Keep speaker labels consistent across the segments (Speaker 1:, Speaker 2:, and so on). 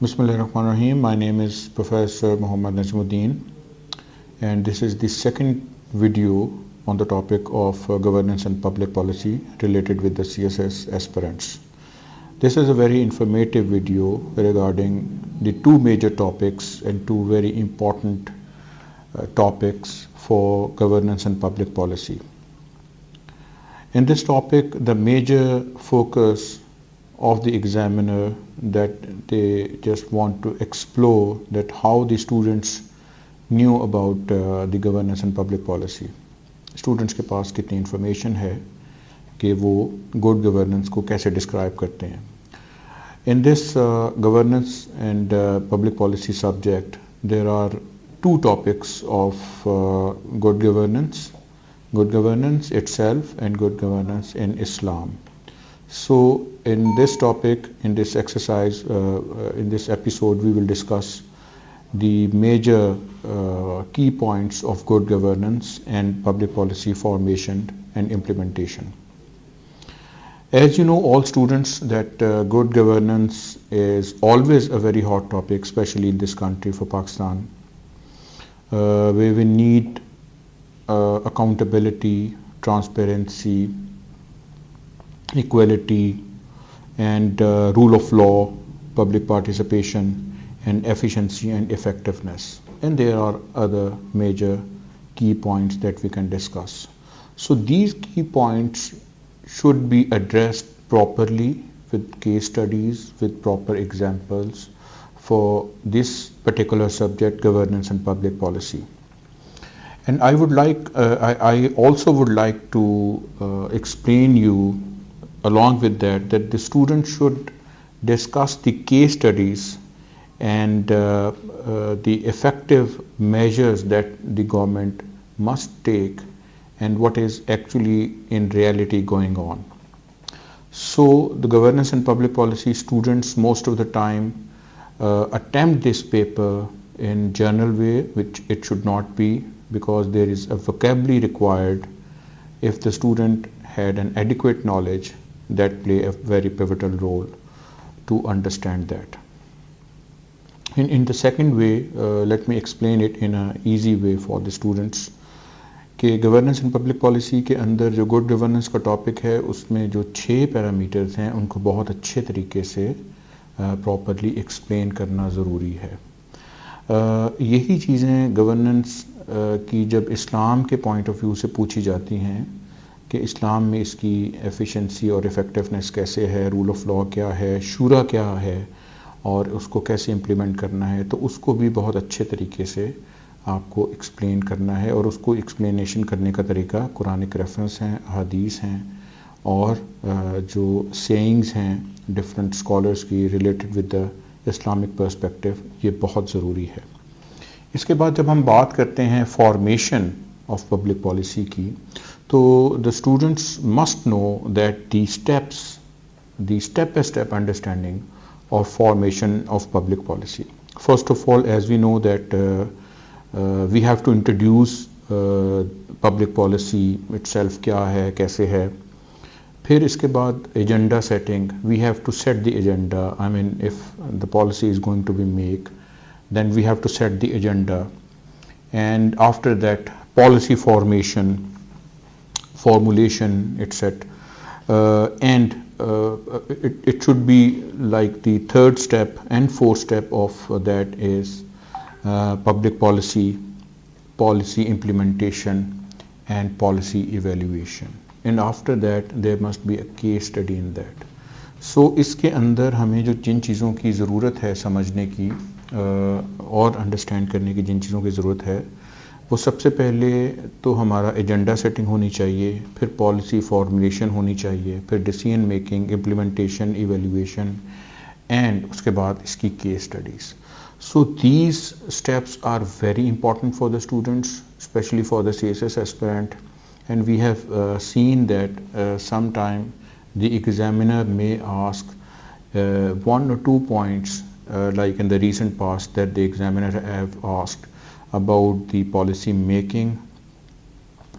Speaker 1: Bismillahirrahmanirrahim. My name is Professor Najamuddin, and this is the second video on the topic of governance and public policy related with the CSS aspirants. This is a very informative video regarding the two major topics and two very important topics for governance and public policy. In this topic, the major focus of the examiner that they just want to explore that how the students knew about the governance and public policy. Students के पास कितनी information है कि वो good governance को कैसे describe करते हैं. In this governance and public policy subject, there are two topics of good governance itself and good governance in Islam. So in this topic, in this exercise, in this episode, we will discuss the major key points of good governance and public policy formation and implementation. As you know, all students, that good governance is always a very hot topic, especially in this country for Pakistan, where we need accountability, transparency, equality, and rule of law, public participation, and efficiency and effectiveness. And there are other major key points that we can discuss. So these key points should be addressed properly with case studies, with proper examples for this particular subject, governance and public policy. And I also would like to explain you along with that the students should discuss the case studies and the effective measures that the government must take and what is actually in reality going on. So the governance and public policy students most of the time attempt this paper in general way, which it should not be, because there is a vocabulary required. If the student had an adequate knowledge, that play a very pivotal role to understand that. In the second way, let me explain it in an easy way for the students कि governance and public policy के अंदर जो good governance का topic है उसमें जो 6 parameters हैं उनको बहुत अच्छे तरीके से प्रॉपरली एक्सप्लेन करना ज़रूरी है. यही चीज़ें गवर्नेंस की जब इस्लाम के पॉइंट ऑफ व्यू से पूछी जाती हैं कि इस्लाम में इसकी एफिशिएंसी और इफ़ेक्टिवनेस कैसे है, रूल ऑफ लॉ क्या है, शूरा क्या है और उसको कैसे इम्प्लीमेंट करना है, तो उसको भी बहुत अच्छे तरीके से आपको एक्सप्लेन करना है. और उसको एक्सप्लेनेशन करने का तरीका कुरानिक रेफरेंस हैं, हदीस हैं और जो सेइंग्स हैं डिफरेंट स्कॉलर्स की related with the Islamic perspective, ये बहुत ज़रूरी है. इसके बाद जब हम बात करते हैं फॉर्मेशन ऑफ पब्लिक पॉलिसी की, तो the students must know that the step-by-step understanding of formation of public policy. First of all, as we know that we have to introduce public policy itself, क्या है, कैसे है. फिर इसके बाद agenda setting, we have to set the agenda. I mean, if the policy is going to be made, then we have to set the agenda. And after that, policy formulation, etc. And it should be like the third step and fourth step of that is public policy implementation and policy evaluation. And after that there must be a case study in that. So इसके अंदर हमें जो जिन चीज़ों की ज़रूरत है समझने की और अंडरस्टैंड करने की जिन चीज़ों की ज़रूरत है, वो सबसे पहले तो हमारा एजेंडा सेटिंग होनी चाहिए, फिर पॉलिसी फॉर्मुलेशन होनी चाहिए, फिर decision making, implementation, evaluation and उसके बाद इसकी case studies. So these steps are very important for the students, especially for the CSS aspirant, and we have seen that sometime the examiner may ask 1 or 2 points, like in the recent past that the examiner have asked about the policy making,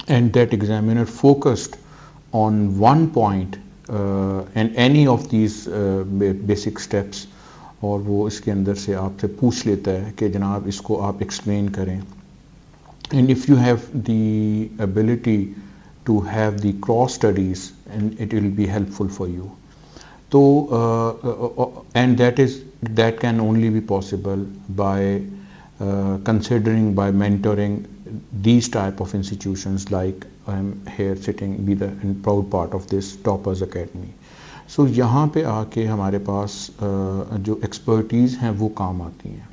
Speaker 1: and that examiner focused on one point and any of these basic steps और वो इसके अंदर से आपसे पूछ लेता है कि जनाब इसको आप एक्सप्लेन करें. And if you have the ability to have the cross studies, and it will be helpful for you. So and that can only be possible by considering, by mentoring these type of institutions like I am here sitting be the proud part of this Toppers Academy. So यहाँ पे आके हमारे पास जो expertise हैं वो काम आती हैं.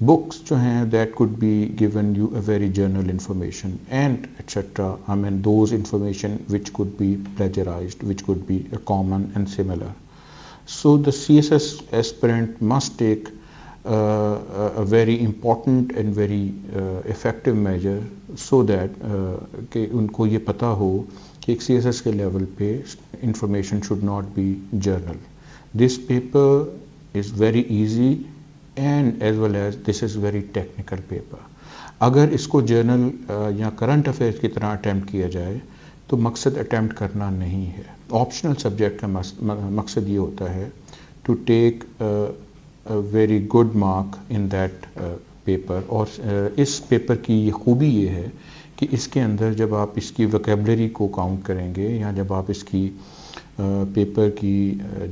Speaker 1: Books जो हैं that could be given you a very general information and etc. I mean those information which could be plagiarized, which could be common and similar. So the CSS aspirant must take a very important and very effective measure so that कि उनको ये पता हो कि एक CSS के level पे information should not be journal. This paper is very easy and as well as this is very technical paper. अगर इसको जर्नल या करंट अफेयर्स की तरह अटैम्प्ट किया जाए तो मकसद अटैम्प्ट करना नहीं है. ऑप्शनल सब्जेक्ट का मकसद ये होता है to take a very good mark in that paper. और इस पेपर की खूबी ये है कि इसके अंदर जब आप इसकी वोकैबुलरी को काउंट करेंगे या जब आप इसकी पेपर की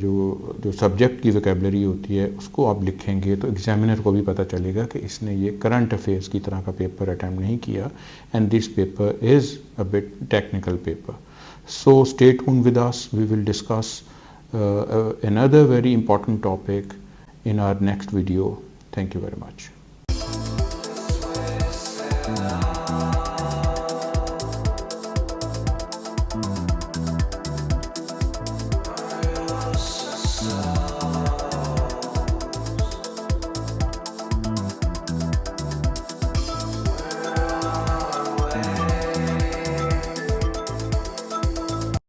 Speaker 1: जो सब्जेक्ट की वोकैबुलरी होती है उसको आप लिखेंगे तो एग्जामिनर को भी पता चलेगा कि इसने ये करंट अफेयर्स की तरह का पेपर अटैम्प्ट नहीं किया. And this paper is a bit technical paper. So stay tuned with us. We will discuss another very important topic in our next video. Thank you very much.